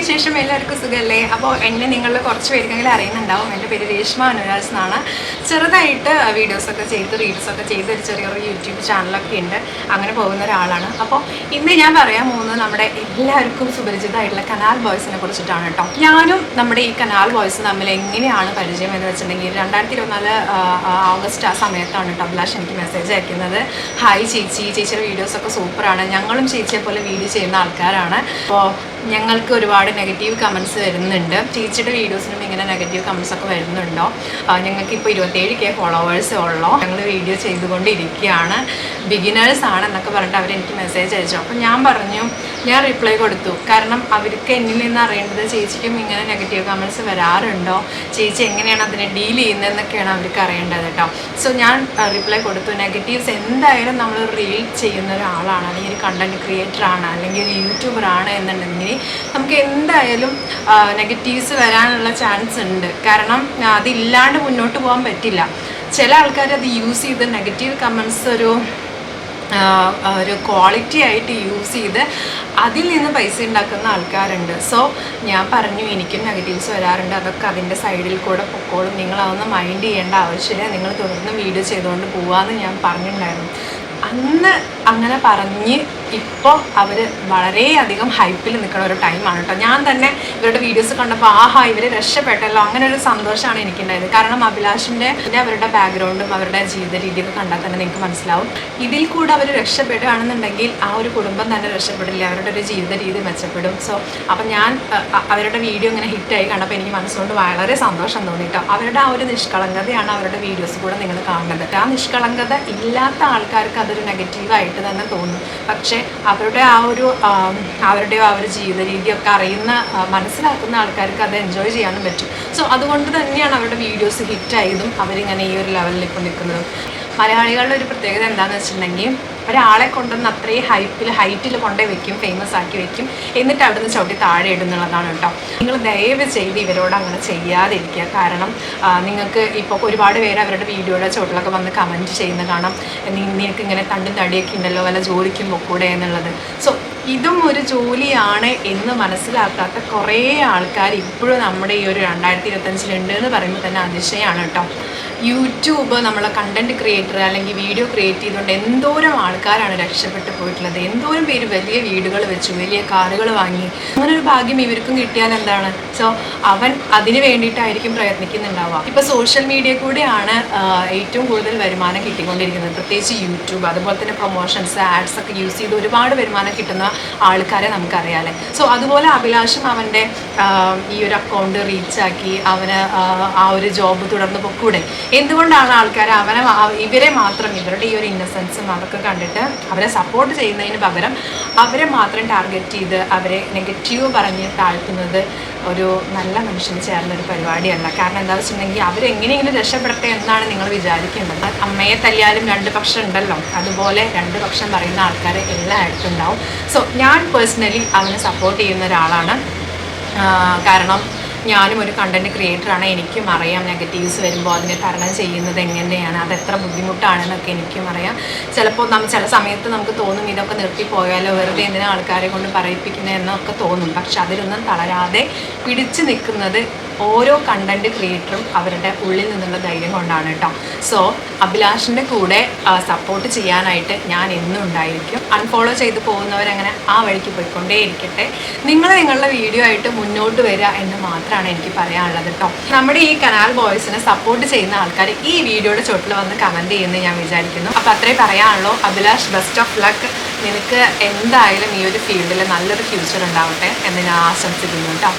വിശേഷം എല്ലാവർക്കും സുഖമല്ലേ? അപ്പോൾ എന്നെ നിങ്ങളിൽ കുറച്ച് പേർക്കെങ്കിലും അറിയുന്നുണ്ടാവും. എൻ്റെ പേര് രേഷ്മ അനുരാജ് എന്നാണ്. ചെറുതായിട്ട് വീഡിയോസൊക്കെ ചെയ്ത് റീൽസൊക്കെ ചെയ്ത് ഒരു ചെറിയൊരു യൂട്യൂബ് ചാനലൊക്കെ ഉണ്ട്. അങ്ങനെ പോകുന്ന ഒരാളാണ്. അപ്പോൾ ഇന്ന് ഞാൻ പറയാൻ പോകുന്നത് നമ്മുടെ എല്ലാവർക്കും സുപരിചിതമായിട്ടുള്ള കനാൽ ബോയ്സിനെ കുറിച്ചിട്ടാണ് കേട്ടോ. ഞാനും നമ്മുടെ ഈ കനാൽ ബോയ്സ് തമ്മിൽ എങ്ങനെയാണ് പരിചയം എന്ന് വെച്ചിട്ടുണ്ടെങ്കിൽ 2024 ഓഗസ്റ്റ് ആ സമയത്താണ് കേട്ടോ അഭിലാഷ് എനിക്ക് മെസ്സേജ് അയക്കുന്നത്. ഹായ് ചേച്ചി, ചേച്ചിയുടെ വീഡിയോസൊക്കെ സൂപ്പറാണ്, ഞങ്ങളും ചേച്ചിയെ പോലെ വീഡിയോ ചെയ്യുന്ന ആൾക്കാരാണ്. അപ്പോൾ ഞങ്ങൾക്ക് ഒരുപാട് നെഗറ്റീവ് കമൻറ്റ്സ് വരുന്നുണ്ട്. ചേച്ചിയുടെ വീഡിയോസിനും ഇങ്ങനെ നെഗറ്റീവ് കമൻറ്റ്സ് ഒക്കെ വരുന്നുണ്ടോ? ഞങ്ങൾക്ക് ഇപ്പോൾ 27K ഫോളോവേഴ്സേ ഉള്ളൂ, ഞങ്ങൾ വീഡിയോ ചെയ്തുകൊണ്ടിരിക്കുകയാണ്, ബിഗിനേഴ്സ് ആണ് എന്നൊക്കെ പറഞ്ഞിട്ട് അവരെനിക്ക് മെസ്സേജ് അയച്ചു. അപ്പം ഞാൻ പറഞ്ഞു, ഞാൻ റിപ്ലൈ കൊടുത്തു. കാരണം അവർക്ക് എന്നിൽ നിന്ന് അറിയേണ്ടത് ചേച്ചിക്കും ഇങ്ങനെ നെഗറ്റീവ് കമൻറ്റ്സ് വരാറുണ്ടോ, ചേച്ചി എങ്ങനെയാണ് അതിനെ ഡീൽ ചെയ്യുന്നതെന്നൊക്കെയാണ് അവർക്ക് അറിയേണ്ടത് കേട്ടോ. സോ ഞാൻ റിപ്ലൈ കൊടുത്തു. നെഗറ്റീവ്സ് എന്തായാലും നമ്മൾ റീൽ ചെയ്യുന്ന ഒരാളാണ്, അല്ലെങ്കിൽ ഒരു കണ്ടൻറ് ക്രിയേറ്ററാണ്, അല്ലെങ്കിൽ ഒരു യൂട്യൂബറാണ് എന്നുണ്ടെങ്കിൽ നമുക്ക് എന്തായാലും നെഗറ്റീവ്സ് വരാനുള്ള ചാൻസ് ഉണ്ട്. കാരണം അതില്ലാണ്ട് മുന്നോട്ട് പോകാൻ പറ്റില്ല. ചില ആൾക്കാർ അത് യൂസ് ചെയ്ത് നെഗറ്റീവ് കമൻറ്റ്സ് ഒരു ക്വാളിറ്റി ആയിട്ട് യൂസ് ചെയ്ത് അതിൽ നിന്ന് പൈസ ഉണ്ടാക്കുന്ന ആൾക്കാരുണ്ട്. സോ ഞാൻ പറഞ്ഞു, എനിക്കും നെഗറ്റീവ്സ് വരാറുണ്ട്, അതൊക്കെ അതിൻ്റെ സൈഡിൽ കൂടെ പൊക്കോളും, നിങ്ങളതൊന്നും മൈൻഡ് ചെയ്യേണ്ട ആവശ്യമില്ല, നിങ്ങൾ തുടർന്ന് വീഡിയോ ചെയ്തുകൊണ്ട് പോകാമെന്ന് ഞാൻ പറഞ്ഞിട്ടുണ്ടായിരുന്നു. അന്ന് അങ്ങനെ പറഞ്ഞ് ഇപ്പോൾ അവർ വളരെയധികം ഹൈപ്പിൽ നിൽക്കുന്ന ഒരു ടൈമാണ് കേട്ടോ. ഞാൻ തന്നെ ഇവരുടെ വീഡിയോസ് കണ്ടപ്പോൾ ആഹാ ഇവർ രക്ഷപ്പെട്ടല്ലോ, അങ്ങനെ ഒരു സന്തോഷമാണ് എനിക്കുണ്ടായത്. കാരണം അഭിലാഷിൻ്റെ അവരുടെ ബാക്ക്ഗ്രൗണ്ടും അവരുടെ ജീവിത രീതിയൊക്കെ കണ്ടാൽ തന്നെ നിങ്ങൾക്ക് മനസ്സിലാവും. ഇതിൽ കൂടെ അവർ രക്ഷപ്പെടുകയാണെന്നുണ്ടെങ്കിൽ ആ ഒരു കുടുംബം തന്നെ രക്ഷപ്പെടില്ല, അവരുടെ ഒരു ജീവിത രീതി മെച്ചപ്പെടും. സോ അപ്പം ഞാൻ അവരുടെ വീഡിയോ ഇങ്ങനെ ഹിറ്റായി കണ്ടപ്പോൾ എനിക്ക് മനസ്സുകൊണ്ട് വളരെ സന്തോഷം തോന്നി കേട്ടോ. അവരുടെ ആ ഒരു നിഷ്കളങ്കതയാണ് അവരുടെ വീഡിയോസ് കൂടെ നിങ്ങൾ കാണുന്നത്. ആ നിഷ്കളങ്കത ഇല്ലാത്ത ആൾക്കാർക്ക് അതൊരു നെഗറ്റീവായിട്ട് തന്നെ തോന്നും. പക്ഷേ അവരുടെ ആ ഒരു ജീവിത രീതിയൊക്കെ അറിയുന്ന മനസ്സിലാക്കുന്ന ആൾക്കാർക്ക് അത് എൻജോയ് ചെയ്യാനും പറ്റും. സോ അതുകൊണ്ട് തന്നെയാണ് അവരുടെ വീഡിയോസ് ഹിറ്റായതും അവരിങ്ങനെ ഈ ഒരു ലെവലിൽ ഇപ്പോൾ നിൽക്കുന്നതും. മലയാളികളുടെ ഒരു പ്രത്യേകത എന്താണെന്ന് വെച്ചിട്ടുണ്ടെങ്കിൽ ഒരാളെ കൊണ്ടുവന്ന് അത്രയും ഹൈറ്റിൽ കൊണ്ടേ വെക്കും, ഫേമസ് ആക്കി വെക്കും, എന്നിട്ട് അവിടെ നിന്ന് ചവിട്ടി താഴെ ഇടുന്നുള്ളതാണ് കേട്ടോ. നിങ്ങൾ ദയവ് ചെയ്ത് ഇവരോട് അങ്ങനെ ചെയ്യാതിരിക്കുക. കാരണം നിങ്ങൾക്ക് ഇപ്പോൾ ഒരുപാട് പേര് അവരുടെ വീഡിയോയുടെ ചുവട്ടിലൊക്കെ വന്ന് കമൻറ്റ് ചെയ്യുന്ന കാണാം, നിനക്ക് ഇങ്ങനെ തണ്ടും തടിയൊക്കെ ഉണ്ടല്ലോ, വല്ല ജോലിക്കും പൊക്കൂടെ എന്നുള്ളത്. സോ ഇതും ഒരു ജോലിയാണ് എന്ന് മനസ്സിലാക്കാത്ത കുറേ ആൾക്കാർ ഇപ്പോഴും നമ്മുടെ ഈ ഒരു 2025 എന്ന് പറയുമ്പോൾ തന്നെ അതിശയമാണ് കേട്ടോ. യൂട്യൂബ് നമ്മളെ കണ്ടൻറ് ക്രിയേറ്റർ അല്ലെങ്കിൽ വീഡിയോ ക്രിയേറ്റ് ചെയ്തുകൊണ്ട് എന്തോരം ആൾക്കാരാണ് രക്ഷപ്പെട്ടു പോയിട്ടുള്ളത്. എന്തോരം പേര് വലിയ വീടുകൾ വെച്ചു, വലിയ കാറുകൾ വാങ്ങി. അങ്ങനെ ഒരു ഭാഗ്യം ഇവർക്കും കിട്ടിയാൽ എന്താണ്? സോ അവൻ അതിന് വേണ്ടിയിട്ടായിരിക്കും പ്രയത്നിക്കുന്നുണ്ടാവുക. ഇപ്പോൾ സോഷ്യൽ മീഡിയ കൂടെയാണ് ഏറ്റവും കൂടുതൽ വരുമാനം കിട്ടിക്കൊണ്ടിരിക്കുന്നത്, പ്രത്യേകിച്ച് യൂട്യൂബ്. അതുപോലെ തന്നെ പ്രൊമോഷൻസ്, ആഡ്സ് ഒക്കെ യൂസ് ചെയ്ത് ഒരുപാട് വരുമാനം കിട്ടുന്ന ആൾക്കാരെ നമുക്കറിയാമല്ലേ. സോ അതുപോലെ അഭിലാഷും അവൻ്റെ ഈ ഒരു അക്കൗണ്ട് റീച്ചാക്കി അവന് ആ ഒരു ജോബ് തുടർന്ന് പൊക്കൂടെ? എന്തുകൊണ്ടാണ് ആൾക്കാർ ഇവരെ മാത്രം, ഇവരുടെ ഈ ഒരു ഇന്നസെൻസും അതൊക്കെ കണ്ടിട്ട് അവരെ സപ്പോർട്ട് ചെയ്യുന്നതിന് പകരം അവരെ മാത്രം ടാർഗറ്റ് ചെയ്ത് അവരെ നെഗറ്റീവ് പറഞ്ഞ് താഴ്ത്തുന്നത് ഒരു നല്ല മനുഷ്യന് ചേർന്നൊരു പരിപാടിയല്ല. കാരണം എന്താണെന്ന് വെച്ചിട്ടുണ്ടെങ്കിൽ അവരെങ്ങനെയെങ്കിലും രക്ഷപ്പെടട്ടെ എന്നാണ് നിങ്ങൾ വിചാരിക്കേണ്ടത്. അമ്മയെ തല്ലിയാലും രണ്ട് പക്ഷം ഉണ്ടല്ലോ, അതുപോലെ രണ്ട് പക്ഷം പറയുന്ന ആൾക്കാർ എല്ലായിടത്തും ഉണ്ടാവും. സോ ഞാൻ പേഴ്സണലി അവനെ സപ്പോർട്ട് ചെയ്യുന്ന ഒരാളാണ്. കാരണം ഞാനും ഒരു കണ്ടൻറ് ക്രിയേറ്ററാണ്, എനിക്കും അറിയാം നെഗറ്റീവ്സ് വരുമ്പോൾ അതിനെ തരണം ചെയ്യുന്നത് എങ്ങനെയാണ്, അതെത്ര ബുദ്ധിമുട്ടാണെന്നൊക്കെ എനിക്കും അറിയാം. ചിലപ്പോൾ ചില സമയത്ത് നമുക്ക് തോന്നും ഇതൊക്കെ നിർത്തിപ്പോയാലോ, വെറുതെ എന്തിനാ ആൾക്കാരെ കൊണ്ട് പറയിപ്പിക്കുന്നത് എന്നൊക്കെ തോന്നും. പക്ഷെ അതിലൊന്നും തളരാതെ പിടിച്ചു നിൽക്കുന്നത് ഓരോ കണ്ടൻറ് ക്രിയേറ്ററും അവരുടെ ഉള്ളിൽ നിന്നുള്ള ധൈര്യം കൊണ്ടാണ് കേട്ടോ. സോ അഭിലാഷിൻ്റെ കൂടെ സപ്പോർട്ട് ചെയ്യാനായിട്ട് ഞാൻ എന്നും ഉണ്ടായിരിക്കും. അൺഫോളോ ചെയ്ത് പോകുന്നവരങ്ങനെ ആ വഴിക്ക് പോയിക്കൊണ്ടേ ഇരിക്കട്ടെ. നിങ്ങളുടെ വീഡിയോ ആയിട്ട് മുന്നോട്ട് വരിക എന്ന് മാത്രമാണ് എനിക്ക് പറയാനുള്ളത് കേട്ടോ. നമ്മുടെ ഈ കനാൽ ബോയ്സിനെ സപ്പോർട്ട് ചെയ്യുന്ന ആൾക്കാർ ഈ വീഡിയോയുടെ ചുവട്ടിൽ വന്ന് കമൻറ്റ് ചെയ്യുന്നത് ഞാൻ വിചാരിക്കുന്നു. അപ്പോൾ അത്രേ പറയാനുള്ളൂ. Abhilash, best of luck. നിനക്ക് എന്തായാലും ഈ ഒരു ഫീൽഡിൽ നല്ലൊരു ഫ്യൂച്ചർ ഉണ്ടാവട്ടെ എന്ന് ഞാൻ ആശംസിക്കുന്നു കേട്ടോ.